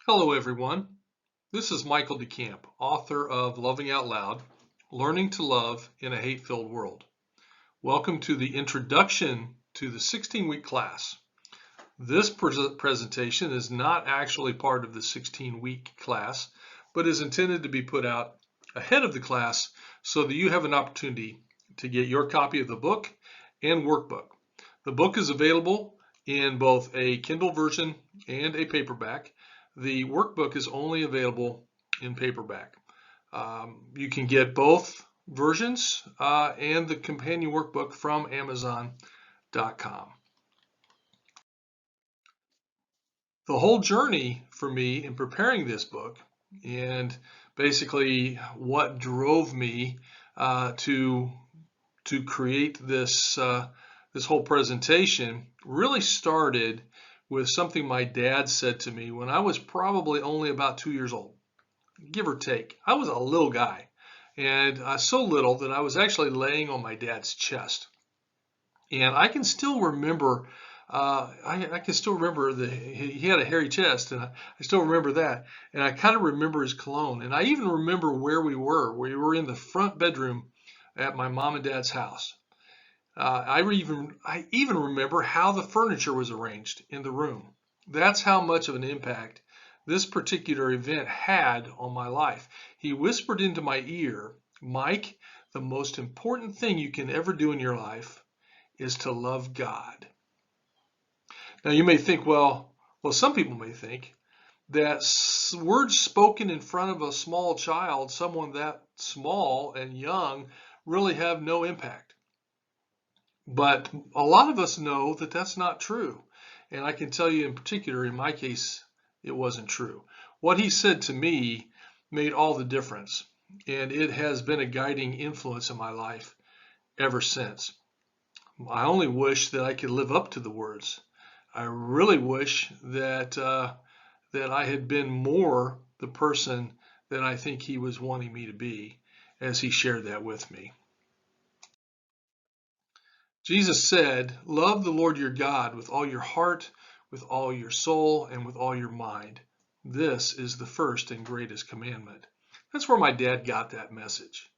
Hello, everyone. This is Michael DeCamp, author of Loving Out Loud, Learning to Love in a Hate-Filled World. Welcome to the introduction to the 16-week class. This presentation is not actually part of the 16-week class, but is intended to be put out ahead of the class so that you have an opportunity to get your copy of the book and workbook. The book is available in both a Kindle version and a paperback. The workbook is only available in paperback. You can get both versions and the companion workbook from Amazon.com. The whole journey for me in preparing this book and basically what drove me to create this whole presentation really started with something my dad said to me when I was probably only about 2 years old, give or take. I was a little guy, and so little that I was actually laying on my dad's chest. And I can still remember, I can still remember he had a hairy chest, and I still remember that. And I kind of remember his cologne, and I even remember where we were. We were in the front bedroom at my mom and dad's house. I even remember how the furniture was arranged in the room. That's how much of an impact this particular event had on my life. He whispered into my ear, Mike, the most important thing you can ever do in your life is to love God. Now you may think, well, some people may think that words spoken in front of a small child, someone that small and young, really have no impact. But a lot of us know that that's not true. And I can tell you in particular, in my case, it wasn't true. What he said to me made all the difference. And it has been a guiding influence in my life ever since. I only wish that I could live up to the words. I really wish that I had been more the person that I think he was wanting me to be as he shared that with me. Jesus said, love the Lord your God with all your heart, with all your soul, and with all your mind. This is the first and greatest commandment. That's where my dad got that message.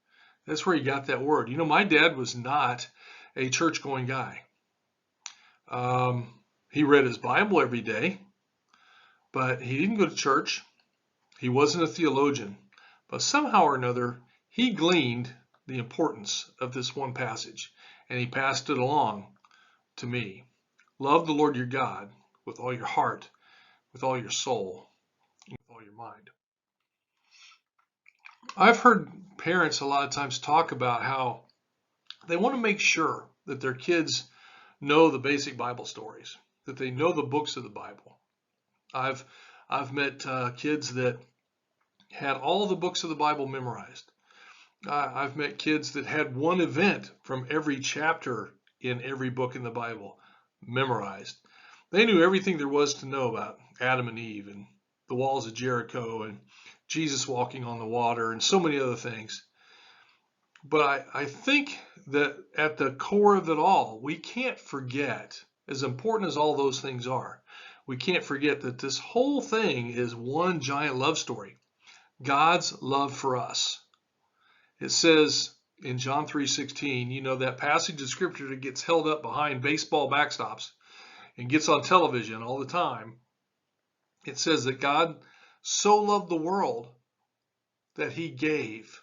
That's where he got that word. You know, my dad was not a church-going guy. He read his Bible every day, but he didn't go to church. He wasn't a theologian. But somehow or another, he gleaned the importance of this one passage, and he passed it along to me. Love the Lord your God with all your heart, with all your soul, and with all your mind. I've heard parents a lot of times talk about how they want to make sure that their kids know the basic Bible stories, that they know the books of the Bible. I've met kids that had all the books of the Bible memorized. I've met kids that had one event from every chapter in every book in the Bible memorized. They knew everything there was to know about Adam and Eve and the walls of Jericho and Jesus walking on the water and so many other things. But I think that at the core of it all, we can't forget, as important as all those things are, we can't forget that this whole thing is one giant love story. God's love for us. It says in John 3:16, you know, that passage of scripture that gets held up behind baseball backstops and gets on television all the time. It says that God so loved the world that he gave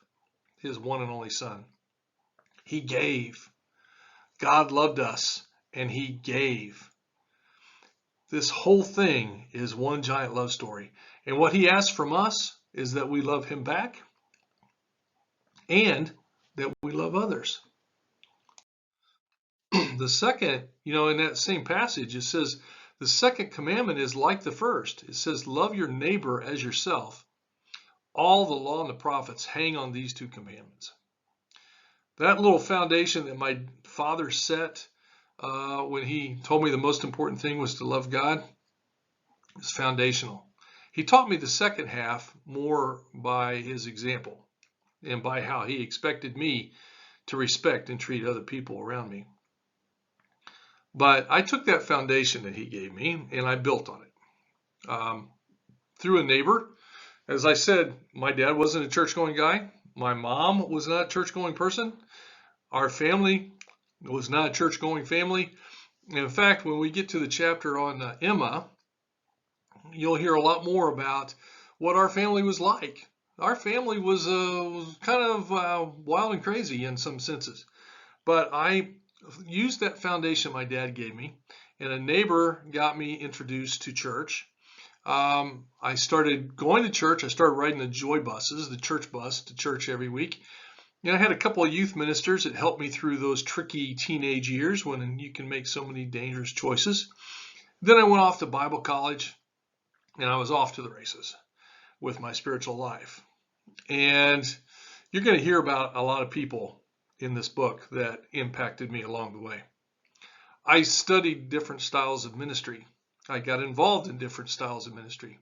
his one and only son. He gave. God loved us and he gave. This whole thing is one giant love story. And what he asks from us is that we love him back and that we love others. The second, you know, in that same passage, it says the second commandment is like the first. It says, love your neighbor as yourself. All the law and the prophets hang on these two commandments. That little foundation that my father set when he told me the most important thing was to love God is foundational. He taught me the second half more by his example and by how he expected me to respect and treat other people around me. But I took that foundation that he gave me and I built on it. through a neighbor. As I said, my dad wasn't a church-going guy. My mom was not a church-going person. Our family was not a church-going family. In fact, when we get to the chapter on Emma, you'll hear a lot more about what our family was like. Our family was kind of wild and crazy in some senses. But I used that foundation my dad gave me, and a neighbor got me introduced to church. I started going to church. I started riding the joy buses, the church bus, to church every week. And I had a couple of youth ministers that helped me through those tricky teenage years when you can make so many dangerous choices. Then I went off to Bible college, and I was off to the races with my spiritual life. And you're going to hear about a lot of people in this book that impacted me along the way. I studied different styles of ministry. I got involved in different styles of ministry.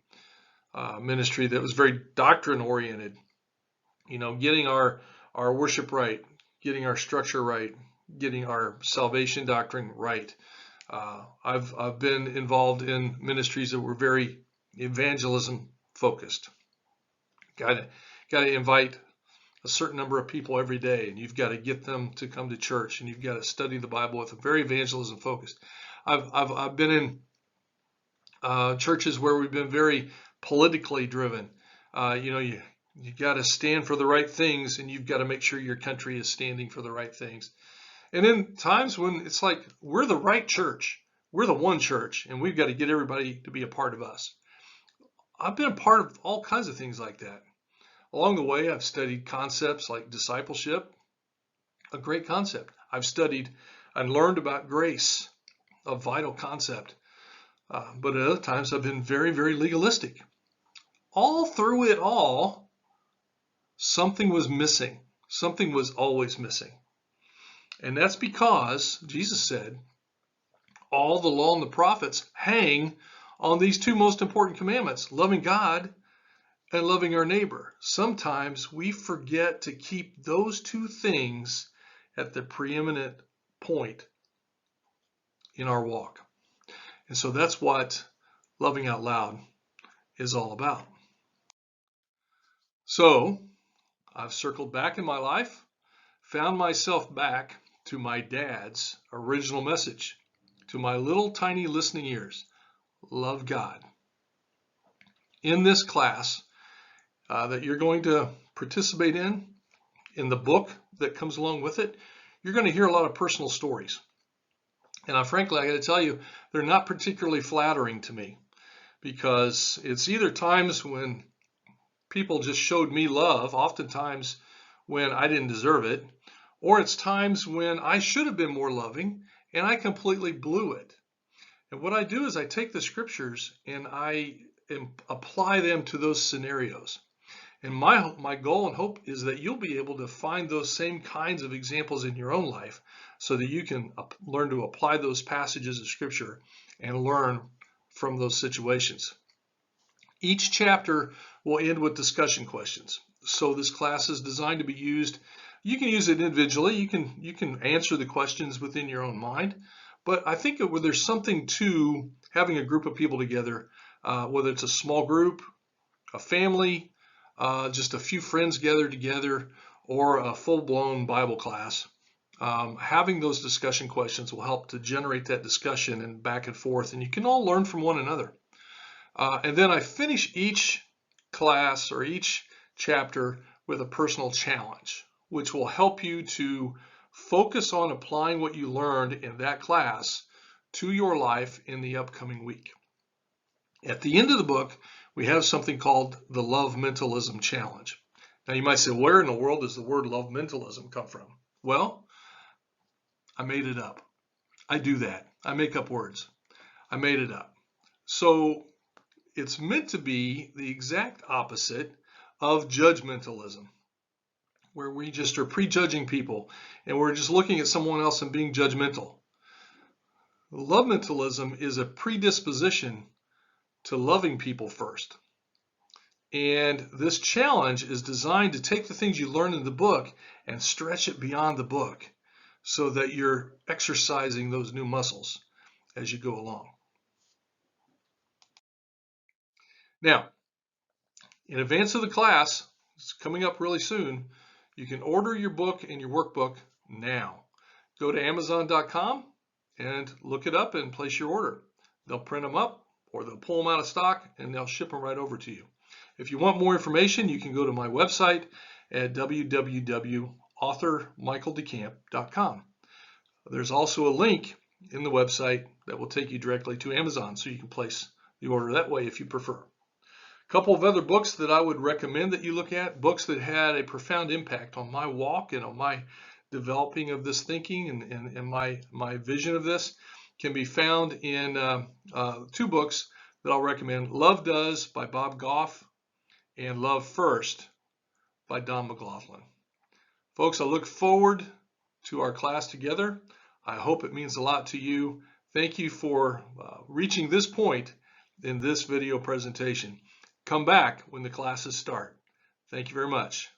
Ministry that was very doctrine oriented, getting our worship right, getting our structure right, getting our salvation doctrine right. I've been involved in ministries that were very evangelism focused. Got to invite a certain number of people every day, and you've got to get them to come to church, and you've got to study the Bible with a very evangelism focused. I've been in churches where we've been very politically driven. You got to stand for the right things, and you've got to make sure your country is standing for the right things. And then times when it's like we're the right church, we're the one church, and we've got to get everybody to be a part of us. I've been a part of all kinds of things like that. Along the way, I've studied concepts like discipleship, a great concept. I've studied and learned about grace, a vital concept. But at other times, I've been very, very legalistic. All through it all, something was missing. Something was always missing. And that's because Jesus said, all the law and the prophets hang on these two most important commandments, loving God and loving our neighbor. Sometimes we forget to keep those two things at the preeminent point in our walk. And so that's what Loving Out Loud is all about. So I've circled back in my life, found myself back to my dad's original message, to my little tiny listening ears. Love God. In this class that you're going to participate in the book that comes along with it, you're going to hear a lot of personal stories. And frankly, I got to tell you, they're not particularly flattering to me, because it's either times when people just showed me love, oftentimes when I didn't deserve it, or it's times when I should have been more loving and I completely blew it. And what I do is I take the scriptures and I apply them to those scenarios. And my goal and hope is that you'll be able to find those same kinds of examples in your own life so that you can learn to apply those passages of scripture and learn from those situations. Each chapter will end with discussion questions. So this class is designed to be used. You can use it individually. You can answer the questions within your own mind. But I think there's something to having a group of people together, whether it's a small group, a family, just a few friends gathered together, or a full-blown Bible class. Having those discussion questions will help to generate that discussion and back and forth, and you can all learn from one another. And then I finish each class or each chapter with a personal challenge, which will help you to focus on applying what you learned in that class to your life in the upcoming week. At the end of the book, we have something called the Love Mentalism Challenge. Now you might say, where in the world does the word love mentalism come from? Well, I made it up. I do that. I make up words. I made it up. So it's meant to be the exact opposite of judgmentalism, where we just are prejudging people and we're just looking at someone else and being judgmental. Love mentalism is a predisposition to loving people first. And this challenge is designed to take the things you learn in the book and stretch it beyond the book so that you're exercising those new muscles as you go along. Now, In advance of the class, it's coming up really soon, you can order your book and your workbook now. Go to Amazon.com and look it up and place your order. They'll print them up or they'll pull them out of stock and they'll ship them right over to you. If you want more information, you can go to my website at www.authormichaeldecamp.com. There's also a link in the website that will take you directly to Amazon, so you can place the order that way if you prefer. A couple of other books that I would recommend that you look at, books that had a profound impact on my walk and on my developing of this thinking and my vision of this, can be found in two books that I'll recommend. Love Does by Bob Goff and Love First by Don McLaughlin. Folks, I look forward to our class together. I hope it means a lot to you. Thank you for reaching this point in this video presentation. Come back when the classes start. Thank you very much.